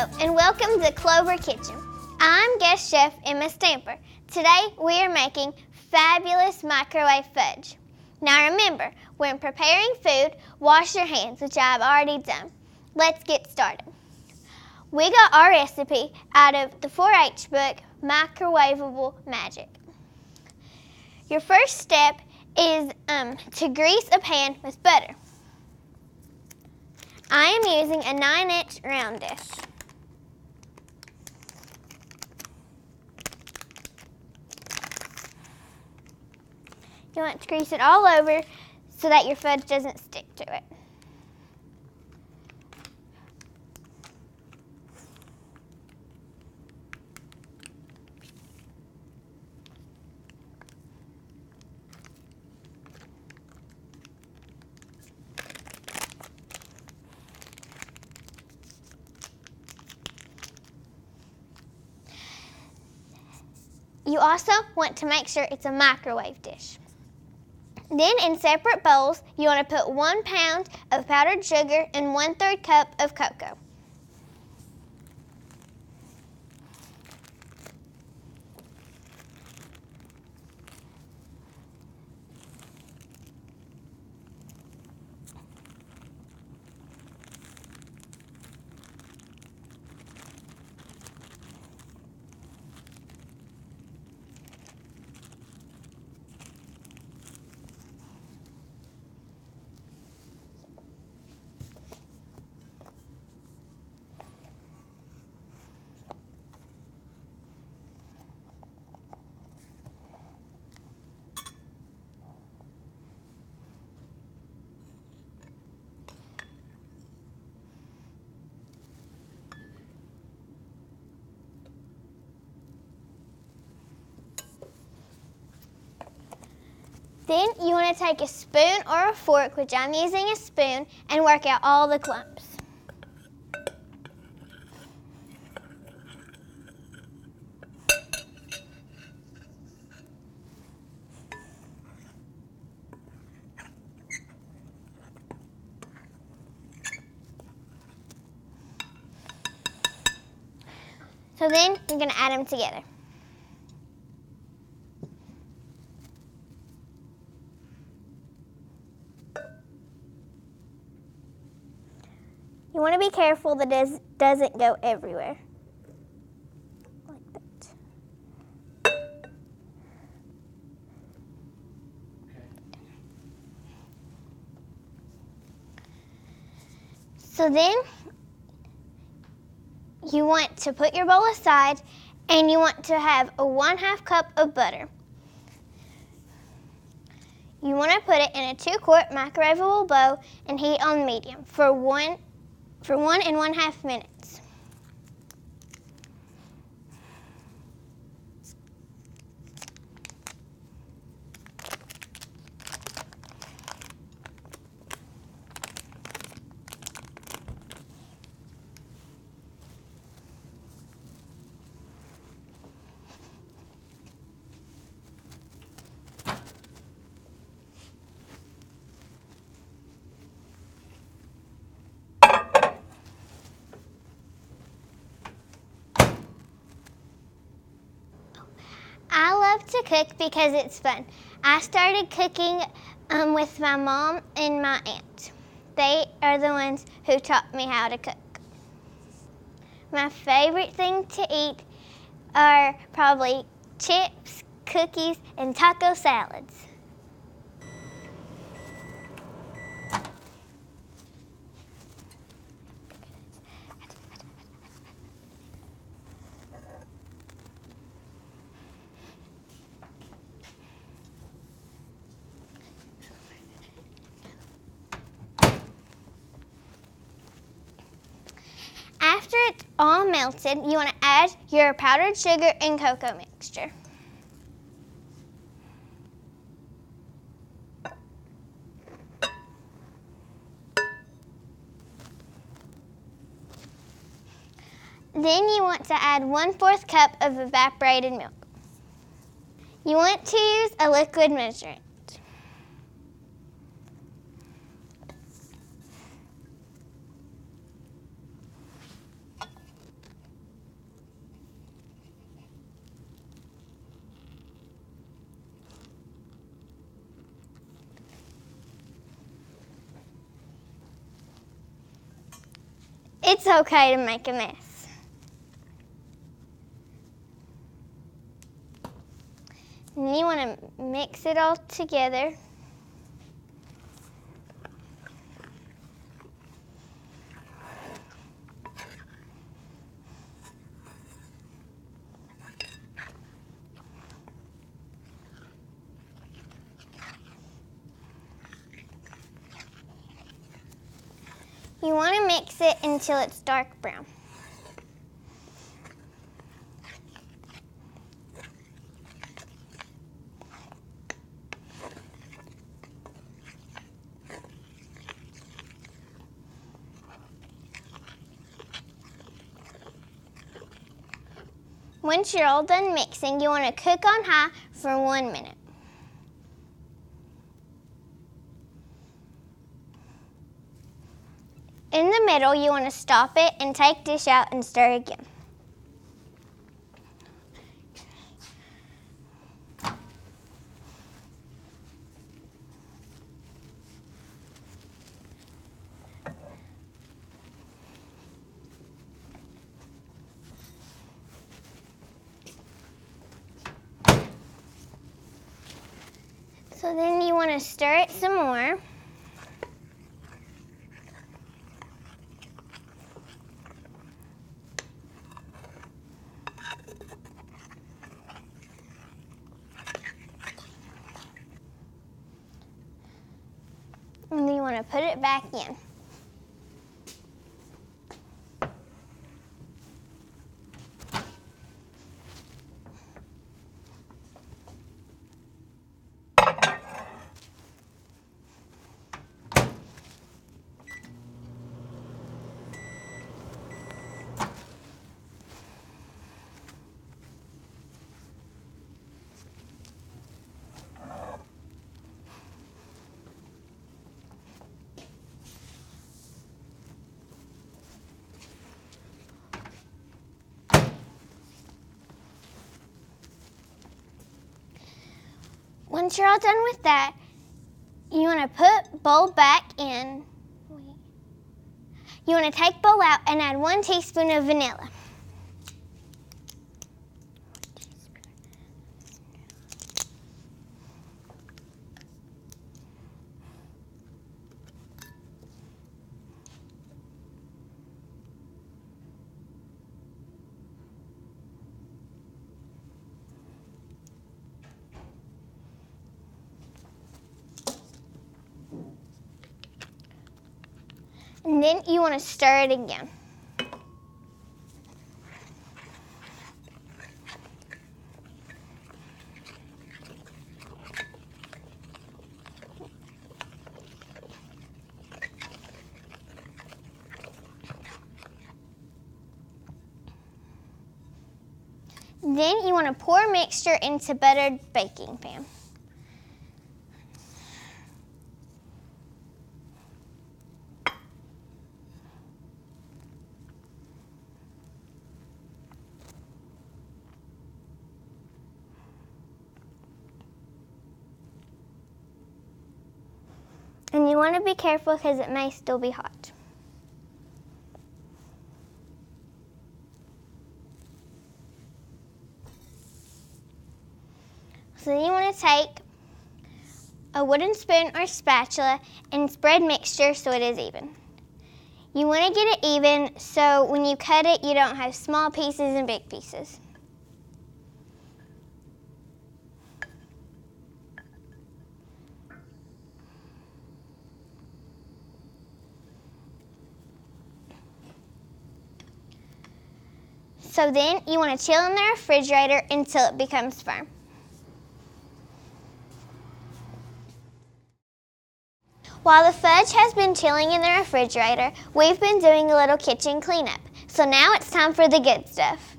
Hello and welcome to Clover Kitchen. I'm guest chef Emma Stamper. Today we are making fabulous microwave fudge. Now remember, when preparing food, wash your hands, which I've already done. Let's get started. We got our recipe out of the 4-H book, Microwavable Magic. Your first step is to grease a pan with butter. I am using a 9-inch round dish. You want to grease it all over so that your fudge doesn't stick to it. You also want to make sure it's a microwave dish. Then in separate bowls, you want to put 1 pound of powdered sugar and 1/3 cup of cocoa. Then you want to take a spoon or a fork, which I'm using a spoon, and work out all the clumps. So then you're going to add them together. You want to be careful that it doesn't go everywhere. Like that. So then you want to put your bowl aside and you want to have a 1/2 cup of butter. You want to put it in a 2-quart microwavable bowl and heat on medium for 1 1/2 minutes. I love to cook because it's fun. I started cooking with my mom and my aunt. They are the ones who taught me how to cook. My favorite thing to eat are probably chips, cookies, and taco salads. After it's all melted, you want to add your powdered sugar and cocoa mixture. Then you want to add 1/4 cup of evaporated milk. You want to use a liquid measurement. It's okay to make a mess. And you want to mix it all together. You want to mix it until it's dark brown. Once you're all done mixing, you want to cook on high for 1 minute. In the middle, you want to stop it and take dish out and stir again. So then you want to stir it some more. And then you want to put it back in. Once you're all done with that, you want to put bowl back in. You want to take bowl out and add 1 teaspoon of vanilla. And then you want to stir it again. Then you want to pour mixture into buttered baking pan. And you want to be careful because it may still be hot. So then you want to take a wooden spoon or spatula and spread mixture so it is even. You want to get it even so when you cut it, you don't have small pieces and big pieces. So then you want to chill in the refrigerator until it becomes firm. While the fudge has been chilling in the refrigerator, we've been doing a little kitchen cleanup. So now it's time for the good stuff.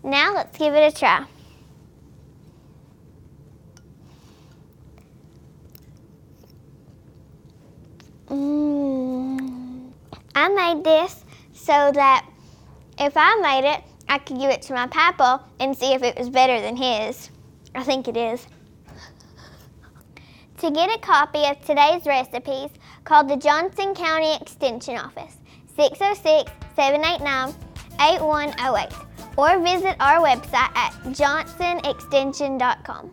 Now let's give it a try. I made this so that if I made it, I could give it to my papa and see if it was better than his. I think it is. To get a copy of today's recipes, call the Johnson County Extension Office, 606-789-8108, or visit our website at johnsonextension.com.